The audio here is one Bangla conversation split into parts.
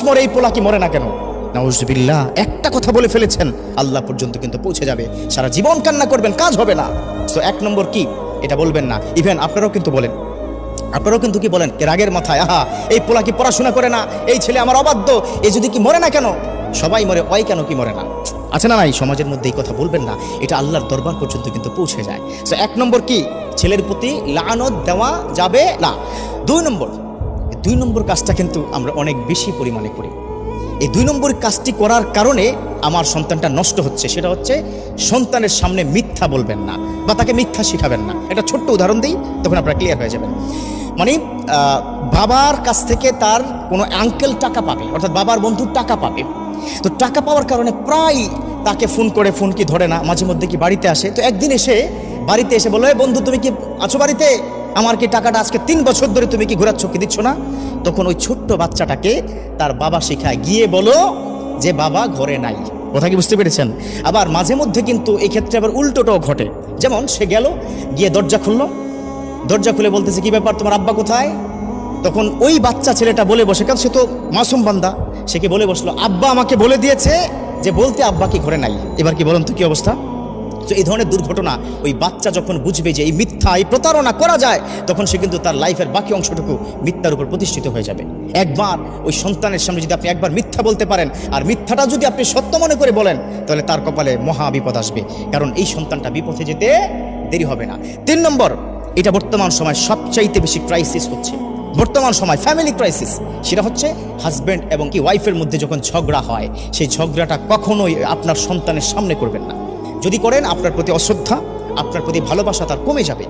মরে এই পোলা কি মরে না কেন? নাউজুবিল্লাহ, একটা কথা বলে ফেলেছেন, আল্লাহ পর্যন্ত কিন্তু পৌঁছে যাবে, সারা জীবন কান্না করবেন, কাজ হবে না। তো 1 নম্বর কি, এটা বলবেন না। ইভেন আপনারাও কিন্তু বলেন, আপনারাও কিন্তু কি বলেন রাগের মাথায়, আহা এই পোলা কি পড়াশোনা করে না, এই ছেলে আমার অবাধ্য, এই যদি কি মরে না কেন, সবাই মরে, ওই কেন কি মরে না, আছে না নাই? সমাজের মধ্যে এই কথা বলবেন না, এটা আল্লাহর দরবার পর্যন্ত কিন্তু পৌঁছে যায়। তো 1 নম্বর কি, ছেলের প্রতি লানত দেওয়া যাবে না। 2 নম্বর কাজটা কিন্তু আমরা অনেক বেশি পরিমাণে করি। এই 2 নম্বর কাজটি করার কারণে আমার সন্তানটা নষ্ট হচ্ছে, সেটা হচ্ছে সন্তানের সামনে মিথ্যা বলবেন না বা তাকে মিথ্যা শিখাবেন না। একটা ছোট্ট উদাহরণ দিই, তখন আপনারা ক্লিয়ার হয়ে যাবেন। মানে বাবার কাছ থেকে তার কোনো আঙ্কেল টাকা পাবে, অর্থাৎ বাবার বন্ধু টাকা পাবে। তো টাকা পাওয়ার কারণে প্রায় তাকে ফোন করে, ফোন কি ধরে না, মাঝে মধ্যে কি বাড়িতে আসে। তো একদিন এসে বাড়িতে এসে বললো, বন্ধু তুমি কি আছো বাড়িতে, আমার কি টাকাটা আজকে 3 বছর ধরে তুমি কি ঘোরাচ্ছ, কি দিচ্ছ না? তখন ওই ছোট্ট বাচ্চাটাকে তার বাবা শেখায়, গিয়ে বলো যে বাবা ঘরে নাই। কথা কি বুঝতে পেরেছেন? আবার মাঝে মধ্যে কিন্তু এই ক্ষেত্রে আবার উল্টোটাও ঘটে। যেমন সে গেল, গিয়ে দরজা খুললো, দরজা খুলে বলতেছে কি ব্যাপার, তোমার আব্বা কোথায়? তখন ওই বাচ্চা ছেলেটা বলে বসে, কারণ সে তো মাসুম বান্দা, সে কি বলে বসলো, আব্বা আমাকে বলে দিয়েছে যে বলতে আব্বা কি ঘরে নাই। এবার কি বলুন তো কি অবস্থা? তো এই ধরনের দুর্ঘটনা ওই বাচ্চা যখন বুঝবে যে এই মিথ্যা, এই প্রতারণা করা যায়, তখন সে কিন্তু তার লাইফের বাকি অংশটুকু মিথ্যার উপর প্রতিষ্ঠিত হয়ে যাবে। একবার ওই সন্তানের সামনে যদি আপনি একবার মিথ্যা বলতে পারেন, আর মিথ্যাটা যদি আপনি সত্য মনে করে বলেন, তাহলে তার কপালে মহা বিপদ আসবে, কারণ এই সন্তানটা বিপথে যেতে দেরি হবে না। 3 নম্বর, এটা বর্তমান সময় সবচাইতে বেশি ক্রাইসিস হচ্ছে, বর্তমান সময় ফ্যামিলি ক্রাইসিস। সেটা হচ্ছে হাজব্যান্ড এবং কি ওয়াইফের মধ্যে যখন ঝগড়া হয়, সেই ঝগড়াটা কখনোই আপনার সন্তানের সামনে করবেন না। যদি করেন, আপনার প্রতি অশ্রদ্ধা, আপনার প্রতি ভালোবাসা তার কমে যাবে,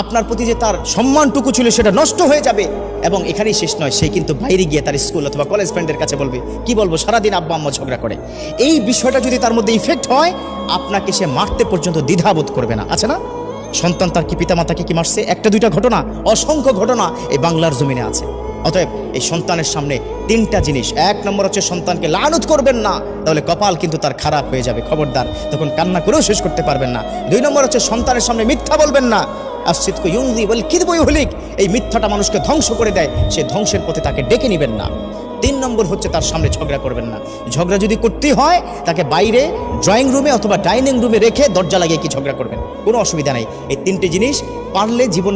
আপনার প্রতি যে তার সম্মানটুকু ছিল সেটা নষ্ট হয়ে যাবে। এবং এখানেই শেষ নয়, সে কিন্তু বাইরে গিয়ে তার স্কুল অথবা কলেজ ফ্রেন্ডের কাছে বলবে, কি বলবো, সারাদিন আব্বা আম্মা ঝগড়া করে। এই বিষয়টা যদি তার মধ্যে ইফেক্ট হয়, আপনাকে সে মারতে পর্যন্ত দ্বিধাবোধ করবে না, আছে না? সন্তান তার কি পিতামাতাকে কি মারছে? 1-2টা ঘটনা, অসংখ্য ঘটনা এই বাংলার জমিনে আছে। অতএব এই সন্তানের সামনে 3টা জিনিস। 1 নম্বর হচ্ছে সন্তানকে লানত করবেন না, তাহলে কপাল কিন্তু তার খারাপ হয়ে যাবে, খবরদার, তখন কান্না করেও শেষ করতে পারবেন না। 2 নম্বর হচ্ছে সন্তানের সামনে মিথ্যা বলবেন না, আসিদকু ইউযি ওয়াল কিযবু ইহলিক, এই মিথ্যাটা মানুষকে ধ্বংস করে দেয়, সে ধ্বংসের পথে তাকে ডেকে নেবেন না। 3 নম্বর হচ্ছে তার সামনে ঝগড়া করবেন না। ঝগড়া যদি করতে হয়, তাকে বাইরে ড্রয়িং রুমে অথবা ডাইনিং রুমে রেখে দরজা লাগিয়ে কি ঝগড়া করবেন, কোনো অসুবিধা নেই। এই 3টে জিনিস পারলে জীবন